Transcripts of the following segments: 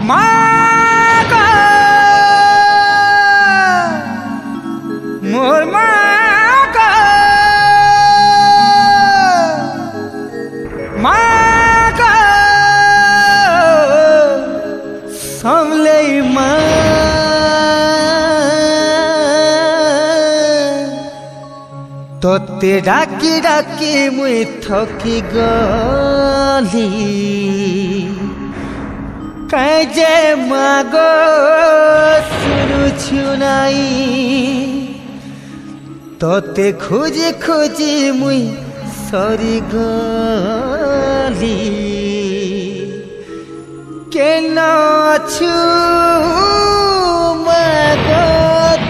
माँ का मोर माँ का माँ का सामले माँ तोते डाकी डाकी मुई थकी गली काजे मागो सुनु नाई तोते खोजी खोजी मुई सरी गली केन अछु मागो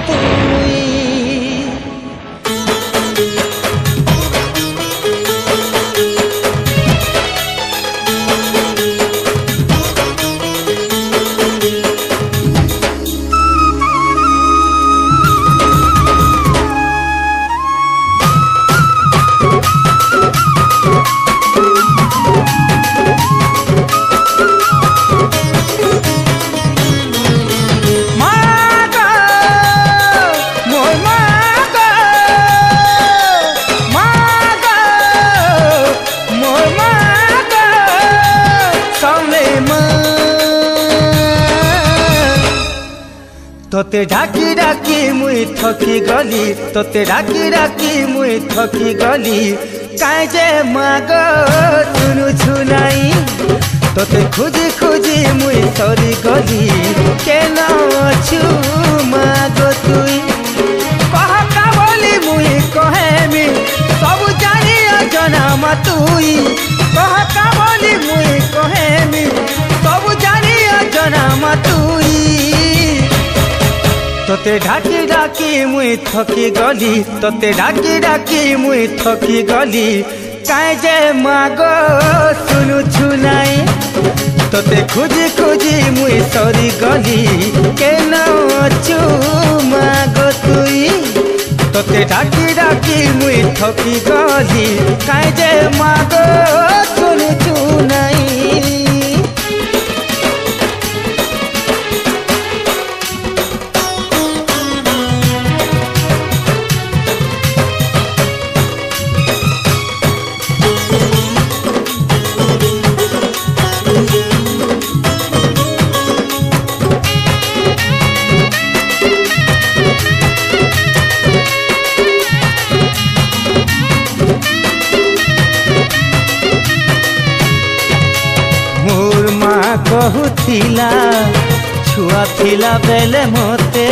तुई तोते डाकी डाकी मुई थकी गली तोते डाकी डाकी मुई थकी गली काजे मागो सुनु छुनाई तोते खोजी खोजी मुई सरी गली केन अछु मागो तुई कह का बोली मुई कहेमी सब जानी अजना मा तुई कह का बोली मुई कहेमी सब जानी अजना मा तुई तोते डाकी डाकी मुई थकी गली तोते डाकी डाकी मुई थकी गली काजे मागो सुनु छुनाई तोते खोजी खोजी मुई सरी गली केन अछु मागो तुई तोते डाकी डाकी मुई थकी गली काजे मागो सुनु छुनाई कहुथिला छुआ थिला बेले मते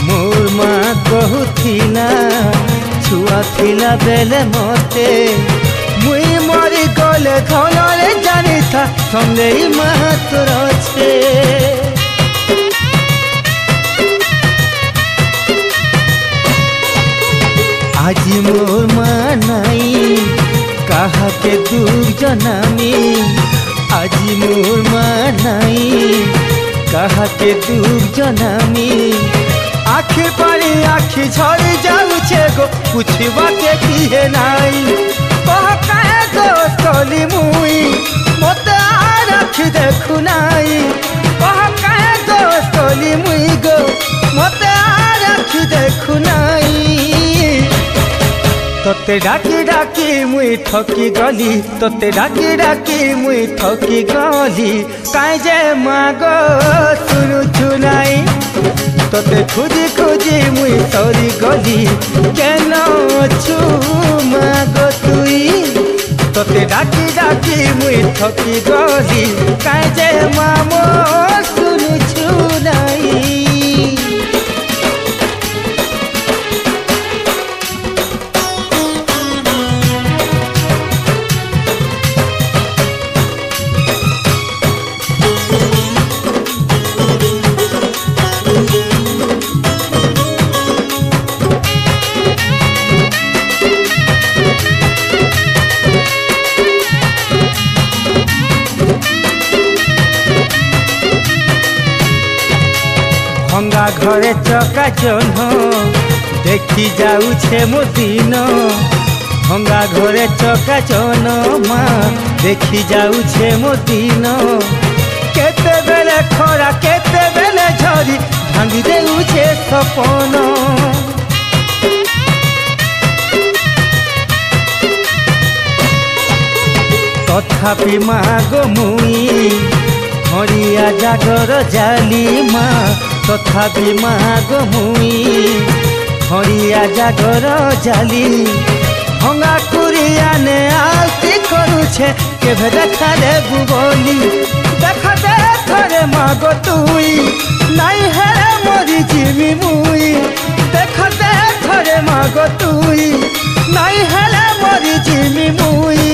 मोर माँ कहुथिला छुआ थिला बेले मते मुई मरी गले घरे जानी था संगे माँ तोर छे आज मोर माँ नाई कहा के दूर जनामी आज मोर माँ नाई कहा के दूर जनामी आखि पानी आखि झड़ी जाऊे गो पूछवा के किए नाई कह कहे दोस्तली मुई मत आखि देखु नाई कह कहे दोस्तली मुई गो मत आखि देखु नाई तोते डाकी डाकी मुई थकी गली तोते डाकी डाकी मुई थकी गली काजे मागो सुनु छुनाई तोते खोजी खोजी मुई सरी गली केन अछु मागो तुई तोते डाकी डाकी मुई थकी गली काजे मामो सुनु छुनाई भंगा घरे चका चन देखी जाऊे मो दिन भंगा घरे चका चन माँ देखी जाऊे मो दिन केते बेले खरा केते बेले झरी भांगी देउछे सपन तथापि माग मुई हरिया जागर जाली मा तथापि माग मुई हरिया जागर जाली भंगा कुरिया ने आलती करुछे केभे देखा देबु बोली देखा दे थरे माग तुई नाई हेरे मरी जिमी मुई देखा दे थरे माग तुई नाई हेरे मरी जिमी मुई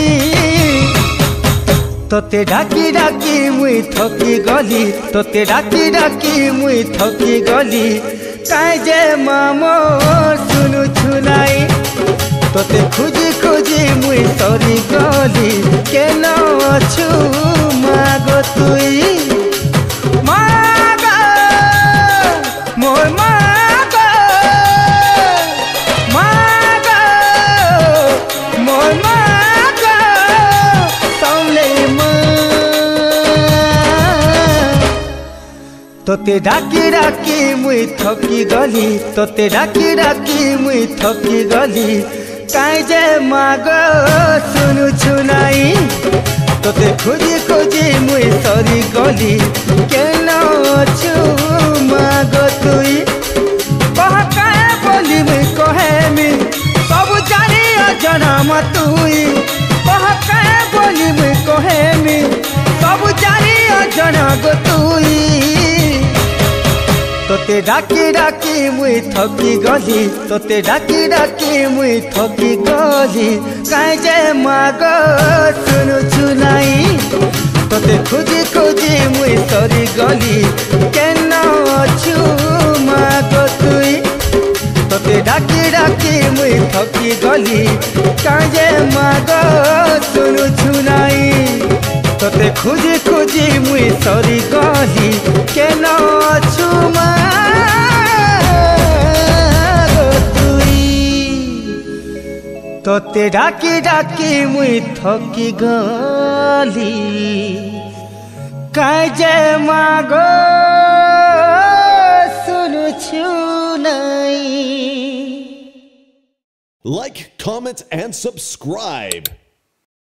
तोते डाकी डाकी मुई थकी गली तोते डाकी डाकी मुई थकी गली काई जे मामो सुनु छुनाई तोते खोजी खोजी मुई सरी गली केन अछु माग तुई माग मोर माग माग मोर माग सौले तोते डाकी डाकी मुई थकी गली तोते डाकी डाकी मुई थकी गली काई जे माग सुनु छुनाई तोते खोजी खोजी मुई सरी गली केन अछु माग तुई कह काए बोली मुई कहेमी सब जानी अजना तुई कह काए बोली मुई कहेमी सब जानी अजना तुई तोते डाकी डाकी मुई थकी गली तोते डाकी डाकी मुई थकी गली काई जे माग सुनु छुनाई तोते खोजी खोजी मुई सरी गली केन अछु माग तुई तोते डाकी डाकी मुई थकी गली काई जे माग सुनु छुनाई तोते खोजी खोजी मुई सरी गली केन अछु तोते डाकी डाकी मुई थकी गली काई जे माग सुनु छुनाई Like, comment, and subscribe.